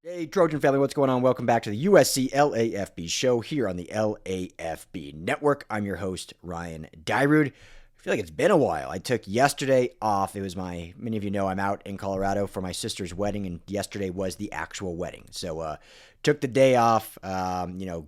Hey, Trojan family, what's going on? Welcome back to the USC LAFB show here on the LAFB network. I'm your host, Ryan Dyrud. I feel like it's been a while. I took yesterday off. It was many of you know I'm out in Colorado for my sister's wedding, and yesterday was the actual wedding. So, took the day off.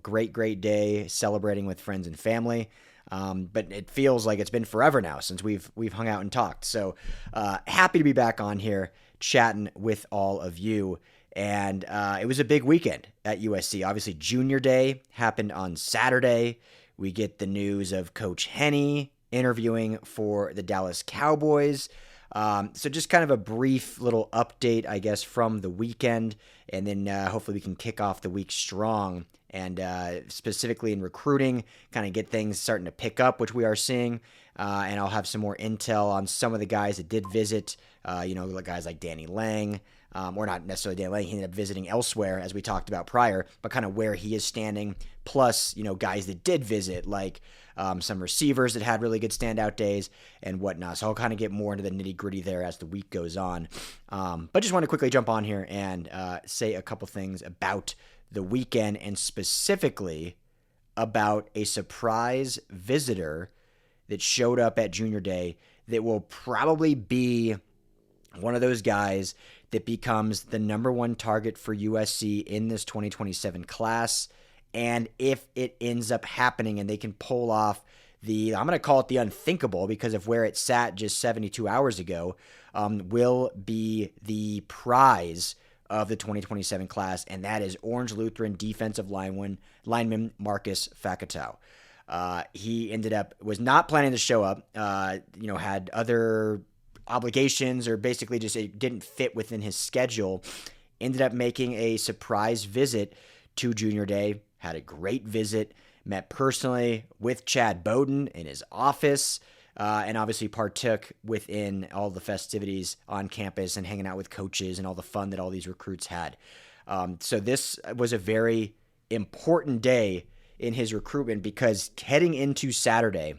Great day celebrating with friends and family. But it feels like it's been forever now since we've hung out and talked. So, happy to be back on here chatting with all of you. And it was a big weekend at USC. Obviously, Junior Day happened on Saturday. We get the news of Coach Henne interviewing for the Dallas Cowboys. So just kind of a brief little update, I guess, from the weekend. And then hopefully we can kick off the week strong. And specifically in recruiting, kind of get things starting to pick up, which we are seeing. And I'll have some more intel on some of the guys that did visit, guys like Danny Lang. Or not necessarily Dan Lang. He ended up visiting elsewhere, as we talked about prior, but kind of where he is standing. Plus, guys that did visit, like some receivers that had really good standout days and whatnot. So I'll kind of get more into the nitty gritty there as the week goes on. But just want to quickly jump on here and say a couple things about the weekend and specifically about a surprise visitor that showed up at Junior Day that will probably be one of those guys that becomes the number one target for USC in this 2027 class. And if it ends up happening and they can pull off I'm going to call it the unthinkable because of where it sat just 72 hours ago, will be the prize of the 2027 class, and that is Orange Lutheran defensive lineman Marcus Facatau. He was not planning to show up, had other obligations or basically just it didn't fit within his schedule. Ended up making a surprise visit to Junior Day, had a great visit, met personally with Chad Bowden in his office, and obviously partook within all the festivities on campus and hanging out with coaches and all the fun that all these recruits had. So this was a very important day in his recruitment because heading into Saturday,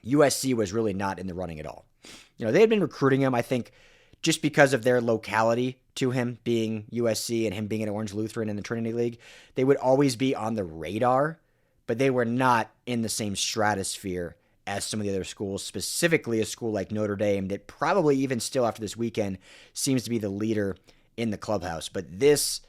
USC was really not in the running at all. They had been recruiting him, I think, just because of their locality to him being USC and him being an Orange Lutheran in the Trinity League. They would always be on the radar, but they were not in the same stratosphere as some of the other schools, specifically a school like Notre Dame that probably even still after this weekend seems to be the leader in the clubhouse. But this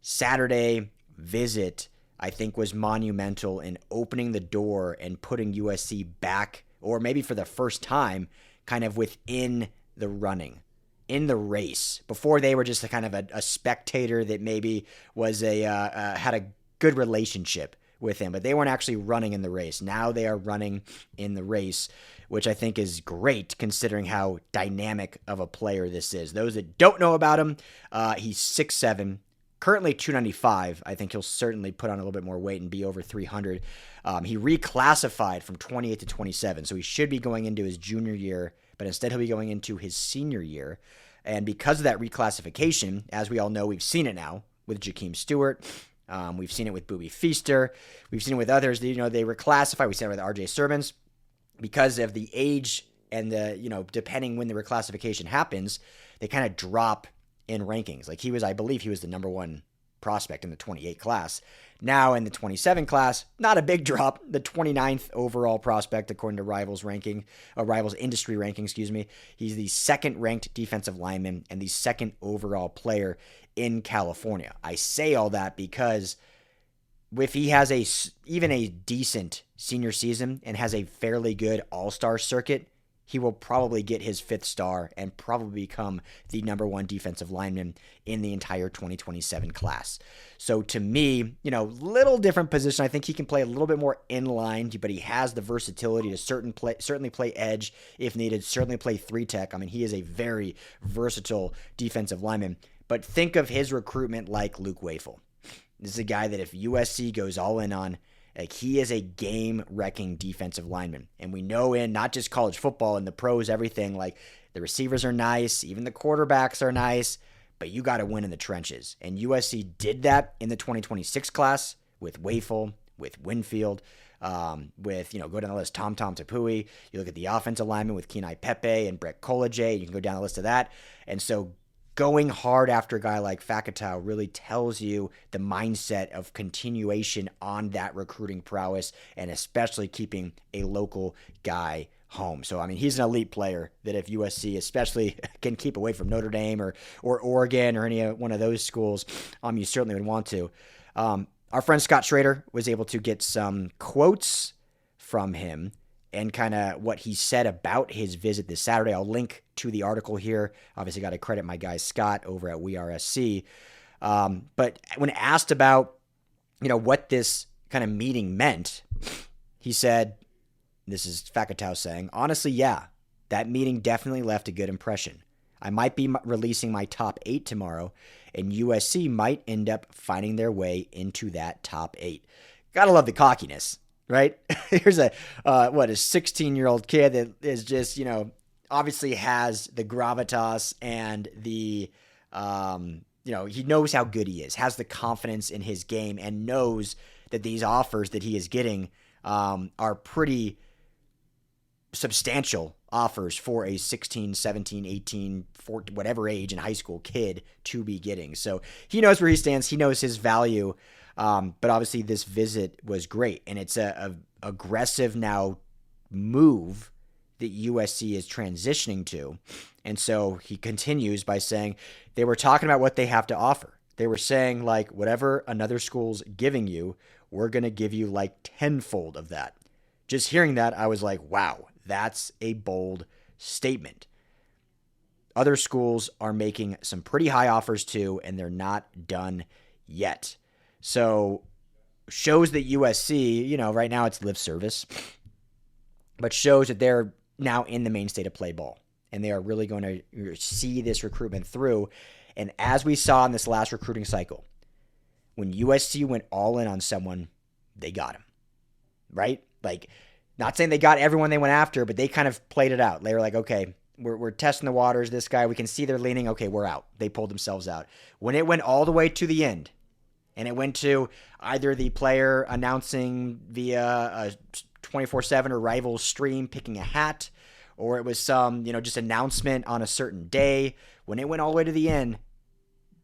Saturday visit, I think, was monumental in opening the door and putting USC back, or maybe for the first time, kind of within the running, in the race. Before they were just a kind of a spectator that maybe was had a good relationship with him, but they weren't actually running in the race. Now they are running in the race, which I think is great considering how dynamic of a player this is. Those that don't know about him, he's 6'7", currently 295. I think he'll certainly put on a little bit more weight and be over 300. He reclassified from 28 to 27, so he should be going into his junior year, but instead he'll be going into his senior year. And because of that reclassification, as we all know, we've seen it now with Jakeem Stewart. We've seen it with Boobie Feaster. We've seen it with others. They reclassify. We've seen it with RJ Sermons. Because of the age and depending when the reclassification happens, they kind of drop in rankings. Like I believe he was the number one prospect in the 28 class. Now in the 27 class, not a big drop. The 29th overall prospect, according to Rivals industry ranking, He's the second ranked defensive lineman and the second overall player in California. I say all that because if he has even a decent senior season and has a fairly good all-star circuit, he will probably get his fifth star and probably become the number one defensive lineman in the entire 2027 class. So to me, little different position. I think he can play a little bit more in line, but he has the versatility to certainly play edge if needed, certainly play three tech. I mean, he is a very versatile defensive lineman. But think of his recruitment like Luke Wafel. This is a guy that if USC goes all in on, he is a game-wrecking defensive lineman. And we know in not just college football and the pros, everything, like the receivers are nice, even the quarterbacks are nice, but you got to win in the trenches. And USC did that in the 2026 class with Wafel, with Winfield, go down the list, Tom Tapui. You look at the offensive lineman with Kenai Pepe and Brett Colajay. You can go down the list of that. And so going hard after a guy like Fakatau really tells you the mindset of continuation on that recruiting prowess, and especially keeping a local guy home. So, I mean, he's an elite player that if USC especially can keep away from Notre Dame or Oregon or any one of those schools, you certainly would want to. Our friend Scott Schrader was able to get some quotes from him and kind of what he said about his visit this Saturday. I'll link to the article here. Obviously, got to credit my guy Scott over at WeRSC. But when asked about, what this kind of meeting meant, he said, this is Fakatau saying, honestly, yeah, that meeting definitely left a good impression. I might be releasing my top 8 tomorrow, and USC might end up finding their way into that top 8. Gotta love the cockiness, right? Here's a 16-year-old kid that is just, obviously has the gravitas and the, he knows how good he is, has the confidence in his game, and knows that these offers that he is getting are pretty substantial offers for a 16, 17, 18, 14, whatever age in high school kid to be getting. So he knows where he stands. He knows his value. But obviously this visit was great, and it's a aggressive now move that USC is transitioning to. And so he continues by saying they were talking about what they have to offer. They were saying, like, whatever another school's giving you, we're going to give you like tenfold of that. Just hearing that, I was like, wow, that's a bold statement. Other schools are making some pretty high offers too, and they're not done yet. So shows that USC, right now it's lip service, but shows that they're now in the main state of play ball, and they are really going to see this recruitment through. And as we saw in this last recruiting cycle, when USC went all in on someone, they got him, right? Like, not saying they got everyone they went after, but they kind of played it out. They were like, okay, we're testing the waters. This guy, we can see they're leaning. Okay, we're out. They pulled themselves out. When it went all the way to the end, and it went to either the player announcing via a 24/7 or rival stream, picking a hat, or it was some, just announcement on a certain day. When it went all the way to the end,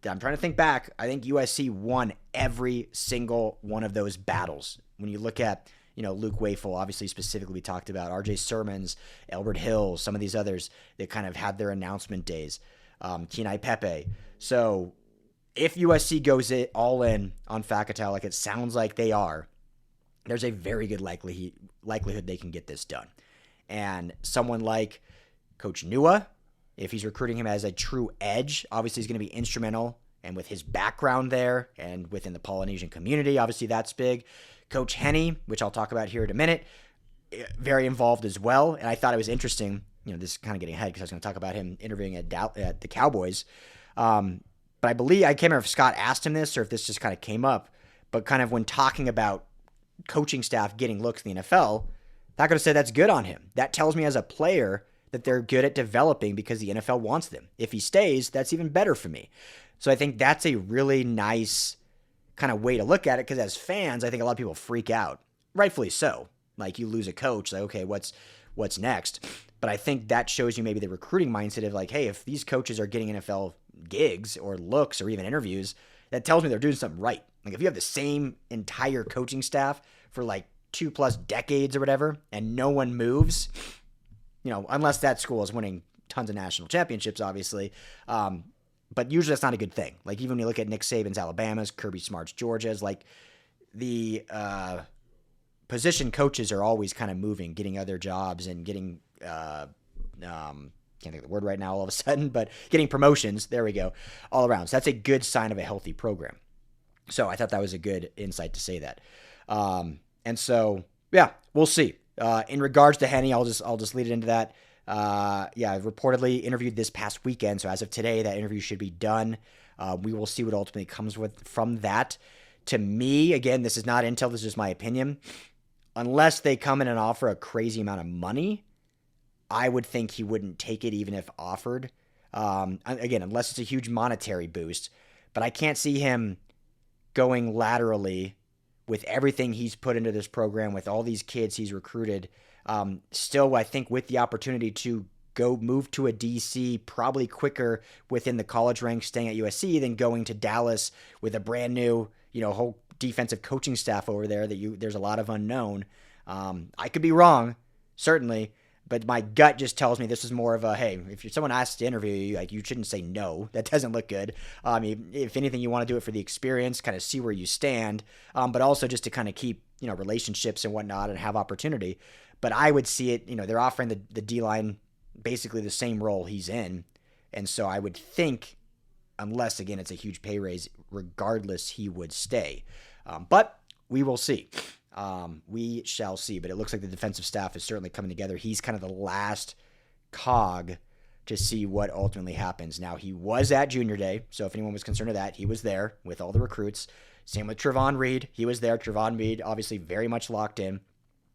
I'm trying to think back. I think USC won every single one of those battles. When you look at, Luke Wafel, obviously specifically we talked about, RJ Sermons, Albert Hill, some of these others that kind of had their announcement days, Kenai Pepe. So if USC goes all in on Fakatau, like it sounds like they are, there's a very good likelihood they can get this done. And someone like Coach Nua, if he's recruiting him as a true edge, obviously he's going to be instrumental. And with his background there and within the Polynesian community, obviously that's big. Coach Henne, which I'll talk about here in a minute, very involved as well. And I thought it was interesting, this is kind of getting ahead because I was going to talk about him interviewing at the Cowboys. But I believe, I can't remember if Scott asked him this or if this just kind of came up, but kind of when talking about coaching staff getting looks in the NFL, not going to say that's good on him. That tells me as a player that they're good at developing because the NFL wants them. If he stays, that's even better for me. So I think that's a really nice kind of way to look at it, because as fans, I think a lot of people freak out, rightfully so. Like, you lose a coach, like, okay, what's next? But I think that shows you maybe the recruiting mindset of like, hey, if these coaches are getting NFL gigs or looks or even interviews, that tells me they're doing something right. Like, if you have the same entire coaching staff for like 2+ decades or whatever, and no one moves, unless that school is winning tons of national championships, obviously. But usually that's not a good thing. Like, even when you look at Nick Saban's Alabama's, Kirby Smart's Georgia's, like the position coaches are always kind of moving, getting other jobs and getting, can't think of the word right now all of a sudden, but getting promotions, there we go, all around. So that's a good sign of a healthy program. So I thought that was a good insight to say that. And so, yeah, we'll see. In regards to Henne, I'll just lead it into that. Reportedly interviewed this past weekend. So as of today, that interview should be done. We will see what ultimately comes from that. To me, again, this is not intel. This is just my opinion. Unless they come in and offer a crazy amount of money, I would think he wouldn't take it even if offered. Again, unless it's a huge monetary boost. But I can't see him going laterally with everything he's put into this program, with all these kids he's recruited. Still, I think with the opportunity to go move to a DC probably quicker within the college ranks staying at USC than going to Dallas with a brand new, whole defensive coaching staff over there there's a lot of unknown. I could be wrong, certainly, but my gut just tells me this is more of a, hey, if someone asks to interview you, like, you shouldn't say no. That doesn't look good. If anything, you want to do it for the experience, kind of see where you stand, but also just to kind of keep, relationships and whatnot and have opportunity. But I would see it, they're offering the D-line basically the same role he's in. And so I would think, unless, again, it's a huge pay raise, regardless, he would stay. But we will see. We shall see, but it looks like the defensive staff is certainly coming together. He's kind of the last cog to see what ultimately happens. Now, he was at Junior Day, so if anyone was concerned with that, he was there with all the recruits. Same with Trevon Reed. He was there. Trevon Reed, obviously very much locked in.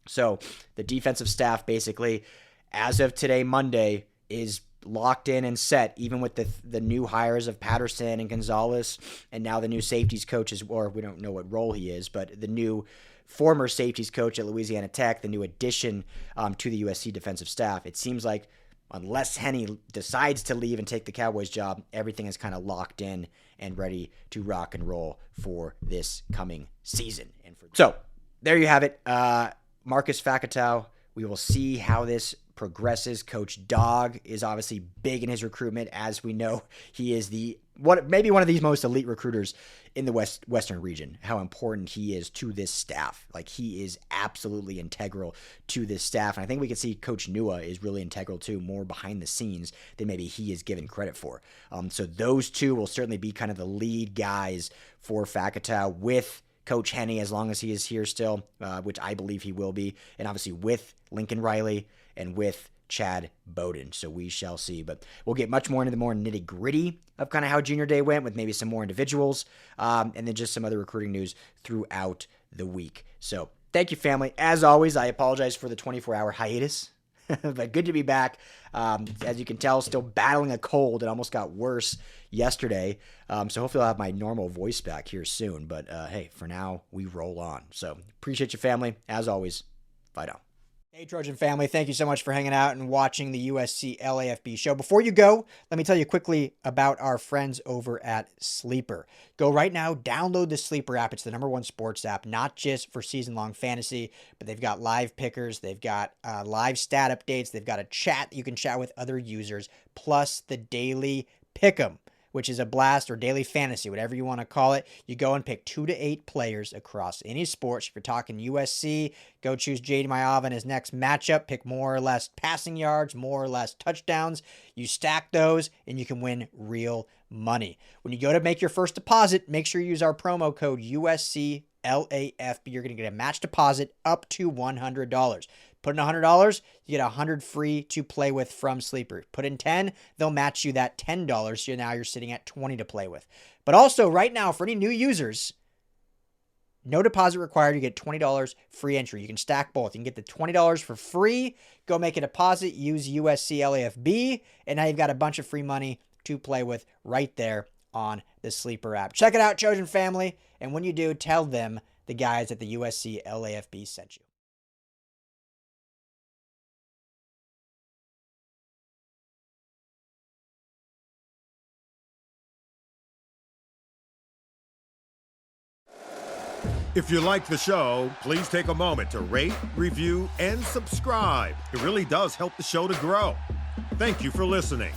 So the defensive staff basically, as of today, Monday, is locked in and set, even with the new hires of Patterson and Gonzalez, and now the new safeties coaches, or we don't know what role he is, but the new former safeties coach at Louisiana Tech, the new addition to the USC defensive staff. It seems like unless Henne decides to leave and take the Cowboys job, everything is kind of locked in and ready to rock and roll for this coming season. So there you have it. Marcus Fakatow. We will see how this progresses. Coach Dog is obviously big in his recruitment. As we know, he is maybe one of the most elite recruiters in the Western region. How important he is to this staff. Like, he is absolutely integral to this staff. And I think we can see Coach Nua is really integral too, more behind the scenes than maybe he is given credit for. So those two will certainly be kind of the lead guys for Fakatow, with Coach Henne, as long as he is here still, which I believe he will be, and obviously with Lincoln Riley and with Chad Bowden. So we shall see. But we'll get much more into the more nitty-gritty of kind of how Junior Day went, with maybe some more individuals, and then just some other recruiting news throughout the week. So thank you, family. As always, I apologize for the 24-hour hiatus, but good to be back. As you can tell, still battling a cold. It almost got worse yesterday. So hopefully I'll have my normal voice back here soon. But hey, for now, we roll on. So appreciate you, family. As always, fight on. Hey, Trojan family, thank you so much for hanging out and watching the USC LAFB show. Before you go, let me tell you quickly about our friends over at Sleeper. Go right now, download the Sleeper app. It's the #1 sports app, not just for season-long fantasy, but they've got live pickers, they've got live stat updates, they've got a chat you can chat with other users, plus the daily pick'em, which is a blast, or daily fantasy, whatever you want to call it. You go and pick 2 to 8 players across any sports. If you're talking USC, go choose J.D. Maiava in his next matchup. Pick more or less passing yards, more or less touchdowns. You stack those, and you can win real money. When you go to make your first deposit, make sure you use our promo code USCLAFB. You're going to get a match deposit up to $100. Put in $100, you get $100 free to play with from Sleeper. Put in $10, they'll match you that $10. So now you're sitting at $20 to play with. But also right now, for any new users, no deposit required. You get $20 free entry. You can stack both. You can get the $20 for free. Go make a deposit. Use USC LAFB. And now you've got a bunch of free money to play with right there on the Sleeper app. Check it out, Trojan family. And when you do, tell them the guys at the USC LAFB sent you. If you like the show, please take a moment to rate, review, and subscribe. It really does help the show to grow. Thank you for listening.